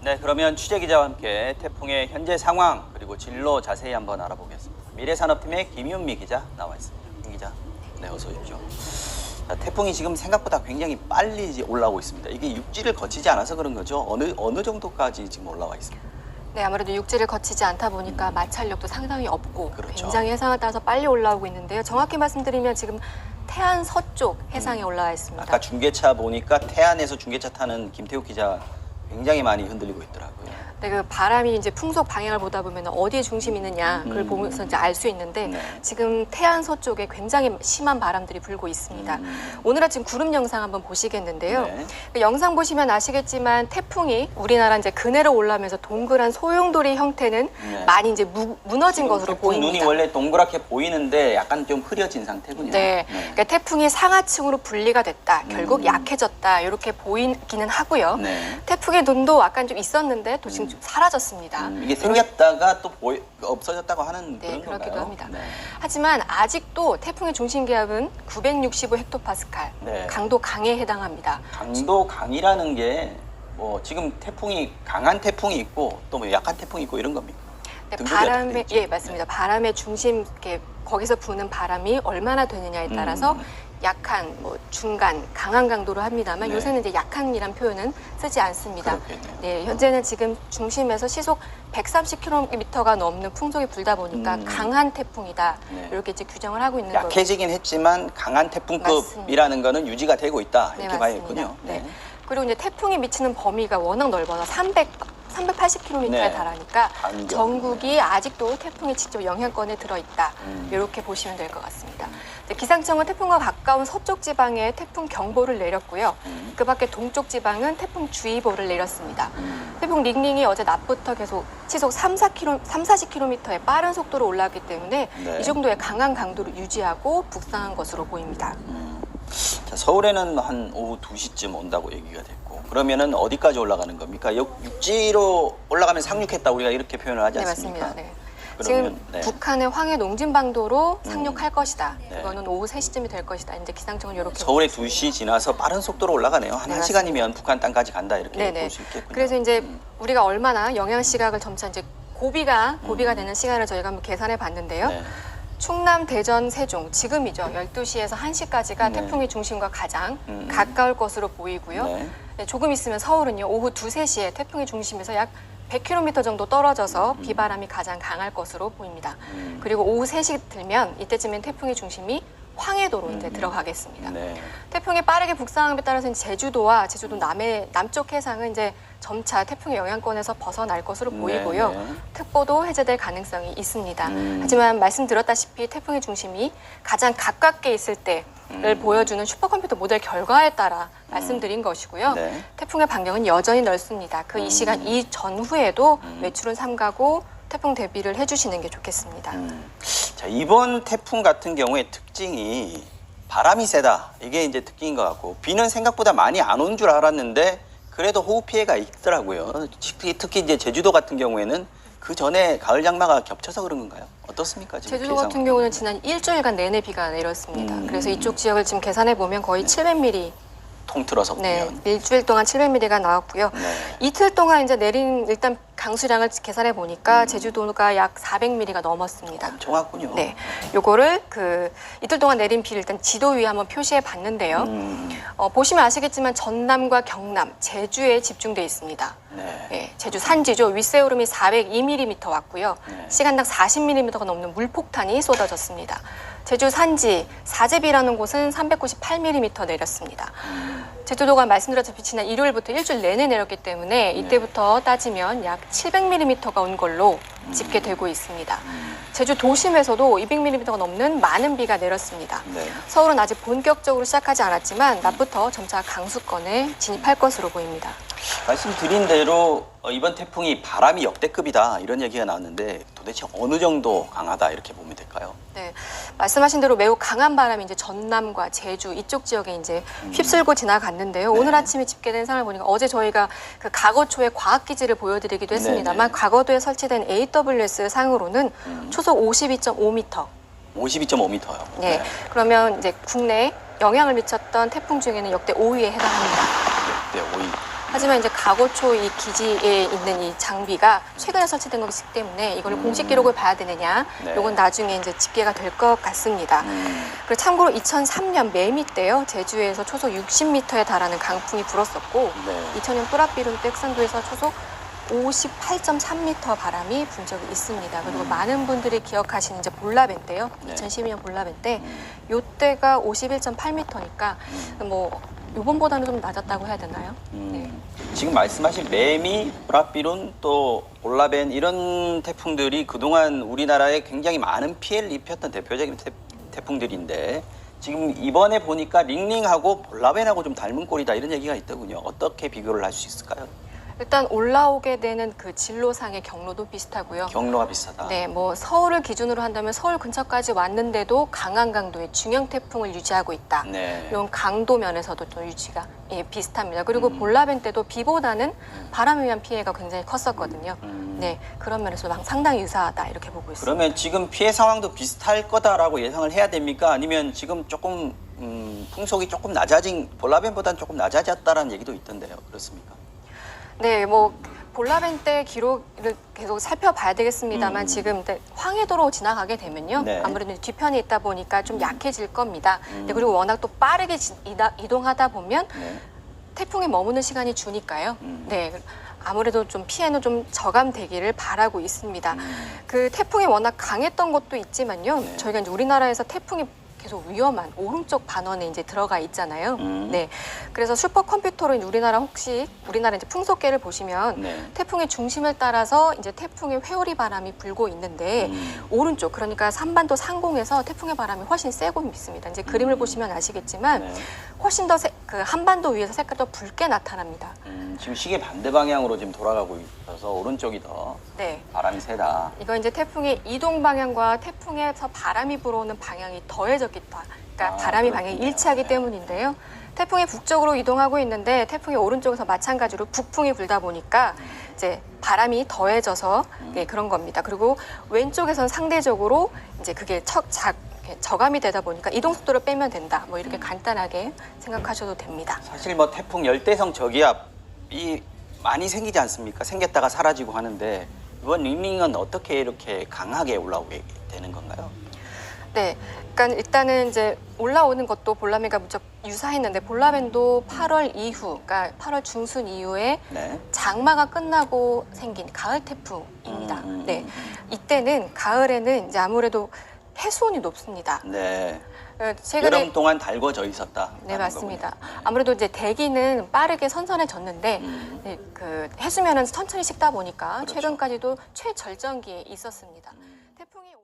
네, 그러면 취재 기자와 함께 태풍의 현재 상황 그리고 진로 자세히 한번 알아보겠습니다. 미래산업팀의 김윤미 기자 나와 있습니다. 김 기자, 네, 어서 오십시오. 자, 태풍이 지금 생각보다 굉장히 빨리 올라오고 있습니다. 이게 육지를 거치지 않아서 그런 거죠? 어느 정도까지 지금 올라와 있습니다? 네, 아무래도 육지를 거치지 않다 보니까 마찰력도 상당히 없고 그렇죠. 굉장히 해상을 따라서 빨리 올라오고 있는데요. 정확히 말씀드리면 지금 태안 서쪽 해상에 올라와 있습니다. 아까 중계차 보니까 태안에서 중계차 타는 김태욱 기자 굉장히 많이 흔들리고 있더라고요. 네, 그 바람이 이제 풍속 방향을 보다 보면 어디에 중심이 있느냐 그걸 보면서 이제 알 수 있는데 네. 지금 태안 서쪽에 굉장히 심한 바람들이 불고 있습니다. 오늘 아침 구름 영상 한번 보시겠는데요. 네. 그 영상 보시면 아시겠지만 태풍이 우리나라 이제 근해로 올라오면서 동그란 소용돌이 형태는 네. 많이 이제 무너진 것으로 태풍 보입니다. 눈이 원래 동그랗게 보이는데 약간 좀 흐려진 상태군요. 네, 그러니까 태풍이 상하층으로 분리가 됐다. 결국 약해졌다. 이렇게 보이기는 하고요. 네. 태풍의 눈도 약간 좀 있었는데 또 지금 좀 사라졌습니다. 이게 생겼다가 또 없어졌다고 하는 네, 그런 그렇기도 건가요? 합니다. 네. 하지만 아직도 태풍의 중심 기압은 965 헥토파스칼, 네. 강도 강에 해당합니다. 강도 강이라는 게 뭐 지금 태풍이 강한 태풍이 있고 또 뭐 약한 태풍이 있고 이런 겁니까? 네, 등급이 어떻게 돼 바람의 있죠? 예 맞습니다. 바람의 중심 이렇게 거기서 부는 바람이 얼마나 되느냐에 따라서 약한, 뭐 중간, 강한 강도로 합니다만 네. 요새는 이제 약한이란 표현은 쓰지 않습니다. 그렇겠네요. 네, 현재는 지금 중심에서 시속 130km가 넘는 풍속이 불다 보니까 강한 태풍이다. 네. 이렇게 이제 규정을 하고 있는 거예요. 약해지긴 했지만 강한 태풍급이라는 거는 유지가 되고 있다 이렇게 네, 봐야겠군요. 맞습니다. 네. 그리고 이제 태풍이 미치는 범위가 워낙 넓어서 380km에 네. 달하니까 반경. 전국이 아직도 태풍의 직접 영향권에 들어있다. 이렇게 보시면 될 것 같습니다. 이제 기상청은 태풍과 가까운 서쪽 지방에 태풍 경보를 내렸고요. 그 밖에 동쪽 지방은 태풍 주의보를 내렸습니다. 태풍 닝닝이 어제 낮부터 계속 시속 40km의 빠른 속도로 올라왔기 때문에 네. 이 정도의 강한 강도를 유지하고 북상한 것으로 보입니다. 자, 서울에는 한 오후 2시쯤 온다고 얘기가 됐고 그러면은 어디까지 올라가는 겁니까? 육지로 올라가면 상륙했다 우리가 이렇게 표현을 하지 네, 않습니까? 맞습니다. 네. 그러면, 지금 네. 북한의 황해 농진방도로 상륙할 것이다. 네. 그거는 오후 3시쯤이 될 것이다. 이제 기상청은 이렇게 서울에 2시 지나서 빠른 속도로 올라가네요. 한 네, 1시간이면 북한 땅까지 간다 이렇게 네네. 볼 수 있겠군요. 그래서 이제 우리가 얼마나 영향 시각을 점차 이제 고비가 되는 시간을 저희가 한번 계산해 봤는데요. 네. 충남, 대전, 세종 지금이죠. 12시에서 1시까지가 네. 태풍의 중심과 가장 가까울 것으로 보이고요. 네. 네, 조금 있으면 서울은요. 오후 2, 3시에 태풍의 중심에서 약 100km 정도 떨어져서 비바람이 가장 강할 것으로 보입니다. 그리고 오후 3시 들면 이때쯤엔 태풍의 중심이 황해도로 이제 들어가겠습니다. 네. 태풍이 빠르게 북상함에 따라서 제주도와 제주도 남쪽 해상은 이제 점차 태풍의 영향권에서 벗어날 것으로 보이고요. 네. 특보도 해제될 가능성이 있습니다. 하지만 말씀드렸다시피 태풍의 중심이 가장 가깝게 있을 때를 보여주는 슈퍼컴퓨터 모델 결과에 따라 말씀드린 것이고요. 네. 태풍의 반경은 여전히 넓습니다. 그 이 시간 이전후에도 외출은 삼가고 태풍 대비를 해주시는 게 좋겠습니다. 자, 이번 태풍 같은 경우에 특징이 바람이 세다. 이게 이제 특징인 것 같고 비는 생각보다 많이 안 온 줄 알았는데 그래도 호우 피해가 있더라고요. 특히 이제 제주도 같은 경우에는 그 전에 가을 장마가 겹쳐서 그런 건가요? 어떻습니까? 지금 제주도 피해 같은 상황? 경우는 지난 일주일간 내내 비가 내렸습니다. 그래서 이쪽 지역을 지금 계산해 보면 거의 700mm, 통틀어서 네, 보면 일주일 동안 700mm가 나왔고요. 네. 이틀 동안 이제 내린 일단 강수량을 계산해 보니까 제주도가 약 400mm가 넘었습니다. 엄청 왔군요. 네, 요거를 그 이틀 동안 내린 비를 일단 지도 위에 한번 표시해 봤는데요. 보시면 아시겠지만 전남과 경남, 제주에 집중돼 있습니다. 네. 네, 제주 산지죠. 윗세오름이 402mm 왔고요. 네. 시간당 40mm가 넘는 물폭탄이 쏟아졌습니다. 제주 산지, 사제비라는 곳은 398mm 내렸습니다. 제주도가 말씀드렸다시피 지난 일요일부터 일주일 내내 내렸기 때문에 이때부터 따지면 약 700mm가 온 걸로 집계되고 있습니다. 제주 도심에서도 200mm가 넘는 많은 비가 내렸습니다. 네. 서울은 아직 본격적으로 시작하지 않았지만 낮부터 점차 강수권에 진입할 것으로 보입니다. 말씀드린 대로 이번 태풍이 바람이 역대급이다 이런 얘기가 나왔는데 도대체 어느 정도 강하다 이렇게 보면 될까요? 네, 말씀하신 대로 매우 강한 바람이 이제 전남과 제주 이쪽 지역에 이제 휘쓸고 지나갔는데요. 오늘 아침에 집계된 상황을 보니까 어제 저희가 그 가거초의 과학기지를 보여드리기도 했습니다만 과거도에 설치된 AWS 상으로는 초속 52.5m. 52.5m요. 네, 그러면 이제 국내에 영향을 미쳤던 태풍 중에는 역대 5위에 해당합니다. 네, 5위. 하지만 이제 가고초 이 기지에 있는 이 장비가 최근에 설치된 거기 때문에 이걸 공식 기록을 봐야 되느냐, 네. 이건 나중에 이제 집계가 될 것 같습니다. 그리고 참고로 2003년 매미 때요, 제주에서 초속 60m에 달하는 강풍이 불었었고, 네. 2000년 뿌라비룬 때 흑산도에서 초속 58.3m 바람이 분 적이 있습니다. 그리고 많은 분들이 기억하시는 이제 볼라벤 때요, 네. 2012년 볼라벤 때, 요때가 51.8m니까 뭐 요번보다는 좀 낮았다고 해야 되나요? 네. 지금 말씀하신 매미, 브라비룬, 또 올라벤 이런 태풍들이 그동안 우리나라에 굉장히 많은 피해를 입혔던 대표적인 태풍들인데 지금 이번에 보니까 링링하고 볼라벤하고 좀 닮은 꼴이다 이런 얘기가 있더군요. 어떻게 비교를 할 수 있을까요? 일단 올라오게 되는 그 진로상의 경로도 비슷하고요. 경로가 비슷하다. 네, 뭐 서울을 기준으로 한다면 서울 근처까지 왔는데도 강한 강도의 중형 태풍을 유지하고 있다. 네. 이런 강도 면에서도 또 유지가 비슷합니다. 그리고 볼라벤 때도 비보다는 바람에 의한 피해가 굉장히 컸었거든요. 네, 그런 면에서 상당히 유사하다 이렇게 보고 있습니다. 그러면 지금 피해 상황도 비슷할 거다라고 예상을 해야 됩니까? 아니면 지금 조금 풍속이 조금 낮아진 볼라벤보다는 조금 낮아졌다라는 얘기도 있던데요. 그렇습니까? 네, 뭐 볼라벤 때 기록을 계속 살펴봐야 되겠습니다만 지금 황해도로 지나가게 되면요, 네. 아무래도 뒤편에 있다 보니까 좀 약해질 겁니다. 네, 그리고 워낙 또 빠르게 이동하다 보면 네. 태풍이 머무는 시간이 주니까요. 네, 아무래도 좀 피해는 좀 저감되기를 바라고 있습니다. 그 태풍이 워낙 강했던 것도 있지만요, 네. 저희가 이제 우리나라에서 태풍이 계속 위험한 오른쪽 반원에 이제 들어가 있잖아요. 네, 그래서 슈퍼컴퓨터로 우리나라 이제 풍속계를 보시면 네. 태풍의 중심을 따라서 이제 태풍의 회오리 바람이 불고 있는데 오른쪽, 그러니까 삼반도 상공에서 태풍의 바람이 훨씬 세고 있습니다. 이제 그림을 보시면 아시겠지만 네. 훨씬 더 그 한반도 위에서 색깔이 더 붉게 나타납니다. 지금 시계 반대 방향으로 지금 돌아가고 있어서 오른쪽이 더 네. 바람이 세다. 이거 이제 태풍의 이동 방향과 태풍에서 바람이 불어오는 방향이 더해졌다. 그러니까 바람이 방향이 그렇군요. 일치하기 네. 때문인데요. 태풍이 북쪽으로 이동하고 있는데 태풍의 오른쪽에서 마찬가지로 북풍이 불다 보니까 이제 바람이 더해져서 그런 겁니다. 그리고 왼쪽에선 상대적으로 이제 그게 저감이 되다 보니까 이동 속도를 빼면 된다. 뭐 이렇게 간단하게 생각하셔도 됩니다. 사실 뭐 태풍 열대성 저기압이 많이 생기지 않습니까? 생겼다가 사라지고 하는데 이번 링링은 어떻게 이렇게 강하게 올라오게 되는 건가요? 네, 그러니까 일단은 이제 올라오는 것도 볼라벤과 무척 유사했는데 볼라벤도 8월 이후, 그러니까 8월 중순 이후에 네. 장마가 끝나고 생긴 가을 태풍입니다. 네, 이때는 가을에는 이제 아무래도 해수온이 높습니다. 네. 최근에 여름 동안 달궈져 있었다. 네, 맞습니다. 아무래도 이제 대기는 빠르게 선선해졌는데 네, 그 해수면은 천천히 식다 보니까 그렇죠. 최근까지도 최절정기에 있었습니다. 태풍이